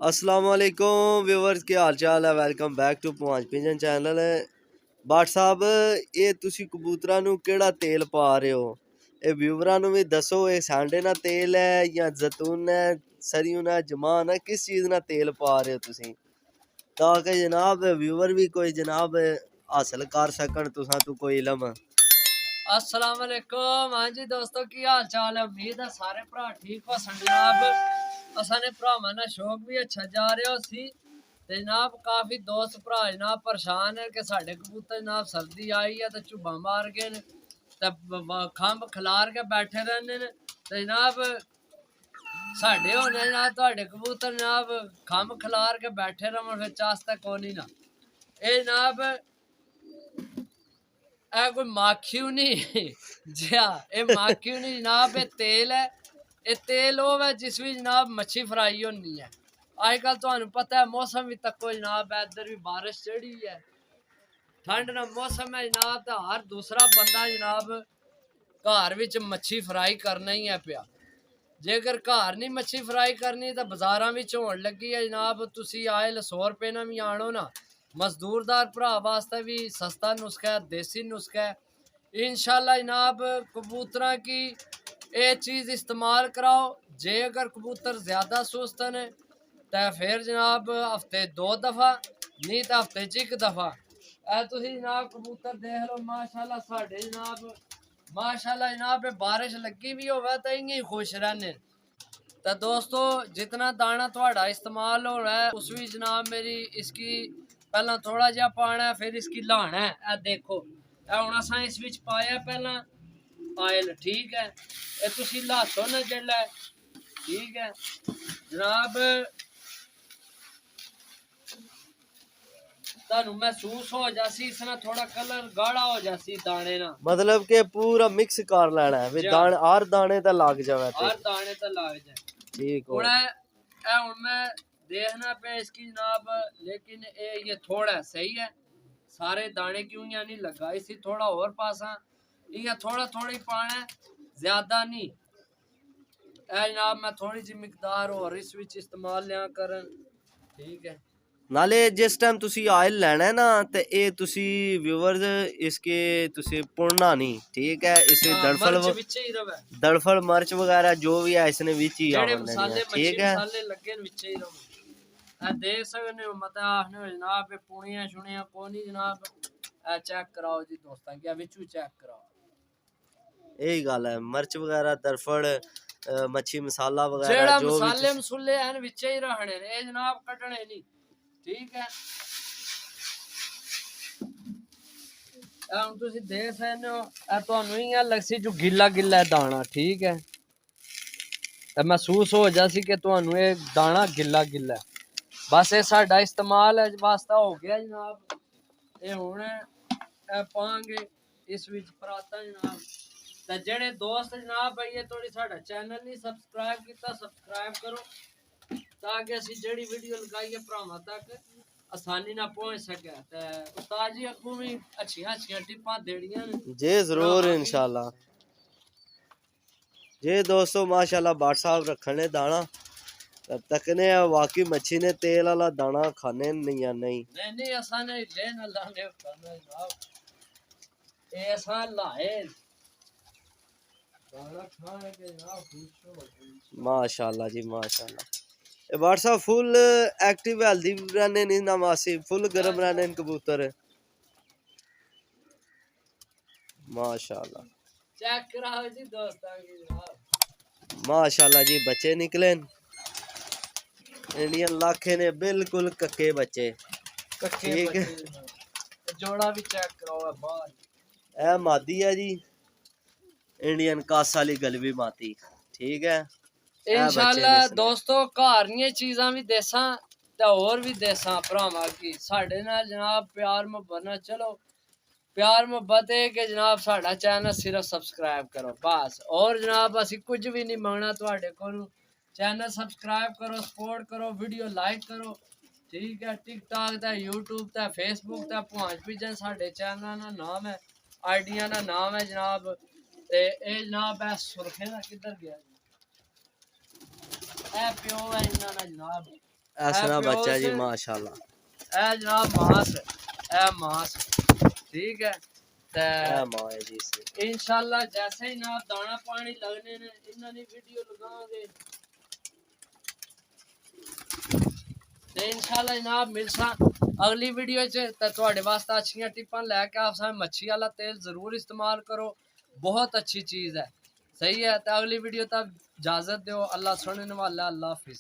अस्सलाम वालेकुम व्यूअर्स, क्या हाल चाल है। वेलकम बैक टू पंज पिजन चैनल। बाट साहब, ये तुसी कबूतरां नू केड़ा तेल पा रहे हो? ये व्यूवरां नू भी दसो, ये सांडे ना तेल है या जैतून है, सरियों ना जमान है, किस चीज़ ना तेल पा रहे हो तुसी, ताकि जनाब व्यूवर भी कोई जनाब हासिल कर सकन तुसां तू कोई इलम। अस्सलाम वालेकुम। हाँ जी दोस्तों, की हाल चाल है? उम्मीद है सारे भरा ठीक हो सन जनाब। असाने भरावां दा शौक भी अच्छा जा रहा सी ते जनाब काफी दोस्त भरा जनाब परेशान है कि साडे कबूतर जनाब सर्दी आई है ते झुब्बा मार गए ने ते खंभ खलार के बैठे रहने ने ते जनाब साडे होने जनाब तुहाडे कबूतर जनाब खंभ खलार के बैठे रवन फिर चास्ता कोनी ना। ए जनाब कोई माखियो नहीं जिया ए माखियो नहीं जनाब, ये तेल है। ये तेल वो है जिस भी जनाब मच्छी फ्राई होनी है। अजकल तुहानू पता है मौसम भी तको जनाब, इधर भी बारिश चढ़ी है, ठंड ना मौसम है जनाब, तो हर दूसरा बंदा जनाब घर विच मच्छी फ्राई करना ही है पिया। जेकर घर नहीं मच्छी फ्राई करनी तो बाजारां विच होण लगी है जनाब। तुसी आयल 100 रुपए ना भी आनो ना, मजदूरदार भरा वास्ते भी सस्ता नुस्खा है, देसी नुस्खा है। इंशाल्लाह जनाब कबूतरा की ये चीज़ इस्तेमाल कराओ। जे अगर कबूतर ज़्यादा सुस्त ने तो फिर जनाब हफ्ते 2 दफ़ा, नहीं तो हफ्ते च 1 दफ़ा। तुसी जनाब कबूतर देख लो माशाल्लाह साढ़े जनाब, माशाल्लाह जनाब बारिश लगी भी होवे तो इयां ही खुश रहने। तो दोस्तों जितना दाना थोड़ा इस्तेमाल हो रहा है उस भी जनाब मेरी इसकी पहला थोड़ा जहा पाना है, फिर इसकी लाना है। देखो हुण असां इस विच पाया पहला आयल, ठीक है। ये तुसी लासो ना जेल्लै, ठीक है जनाब, तानू महसूस हो जासी इसना थोड़ा कलर गाढ़ा हो जासी दाने ना, मतलब के पूरा मिक्स कर लेना है वे दाने, हर दाने ते लग जावे, हर दाने ते लग जाए, ठीक हो। हुण मैं देखना पे इसकी जनाब, लेकिन ये थोड़ा सही है, सारे दाने क्यों या नहीं लगा, इसी थोड़ा और पासा ये थोड़ा थोड़ी पाना, ज्यादा नहीं। जनाब मैं थोड़ी जी मिकदार और इस विच इस्तेमाल लिया करन, ठीक है। नाले जिस टाइम तुसी ऑयल लेना है ना ते ये तुसी व्यूअर्स इसके तुसी पुड़ना नहीं, ठीक है। इसे दड़फल मिर्च वगैरह जो भी है इसने विच ही आवन देनी है, ठीक है। मसाले लगे विच ही रहो। देख सकने हो मत आखने जनाब पुणियां शुणियां कोनी जनाब। चेक कराओ जी दोस्तां, क्या विचू चेक कराओ। यही गल है, मिर्च वगैरह दरफड़ मच्छी मसाला वगैरह जेड़ा जो मसाले मसूले हैं विच ही रहने ने जनाब, कटने नहीं, ठीक है। तुसी देख सकते हो तुहानू इयां लगसी जो गिला गिला है दाना, ठीक है। महसूस हो जासी कि तुहानू ये दाना गिला गिला है। बस ये साडा इस्तेमाल वास्ता हो गया जनाब। ये हुण पांगे इस विच पराता जनाब। ते जेड़े दोस्त जनाब भाई थोड़ी साडा चैनल नहीं सब्सक्राइब किया, सब्सक्राइब करो ताकि असी जेड़ी वीडियो लगाइए भरावां तक आसानी ना पहुंच सके। ते उस्ताद जी अगू भी अच्छियां अच्छियां टिप्पां देड़ियां जी जरूर इंशाल्लाह। जी दोस्तों माशाल्लाह बाट साहब रखने दाना तकने वाकई मच्छी ने तेल वाला दाना खाने नहीं या नहीं। नहीं असा ने लेना लाने करना जनाब, ए असा लाए दाना खाने के जनाब खुश हो। माशाल्लाह जी माशाल्लाह। बाट साहब फुल एक्टिव हेल्दी रहने नहीं ना मासी, फुल गर्म रहने कबूतर माशाल्लाह। चेक कराओ जी दोस्तां की जनाब, माशाल्लाह जी बच्चे निकले इंडियन लाखे ने बिल्कुल कक्के बच्चे, ठीक है। जोड़ा भी चेक कराओ बाहर, ए मादी है जी, इंडियन कास वाली गलवी मादी, ठीक है। इंशाल्लाह दोस्तों घर नी चीज़ां भी देसां ते होर भी देसां भरावां की साडे नाल जनाब प्यार मुहब्बत नाल चलो। प्यार मुहब्बत है कि जनाब साडा चैनल सिर्फ सब्सक्राइब करो बस, और जनाब असी कुछ भी नहीं मंगना तुहाडे कोलों। चैनल सब्सक्राइब करो, सपोर्ट करो, वीडियो लाइक करो, ठीक है। टिकटॉक ते यूट्यूब ते फेसबुक ते पंज पिजन साडे चैनल का नाम है, आईडिया का नाम है जनाब। ते ए जनाब है सुरखे दा किधर गया, ए प्यो है इन्हां दा जनाब। ऐसा प्योर बच्चा जी से- माशाल्लाह। ए जनाब मास ए मास ठीक है ते मां है जी इसकी। इंशाल्लाह जैसे ही ना दाना पानी लगने ने इन्हां दी वीडियो लगाओगे ते इंशाल्लाह जनाब मिलसा अगली वीडियो च ते तुहाडे वास्ते अच्छियां टिप्पां लैके आसां मच्छी वाला तेल जरूर इस्तेमाल करो बहुत अच्छी चीज़ है सही है तो अगली वीडियो तक इजाज़त दो अल्लाह सुनने वाला अल्लाह हाफिज़।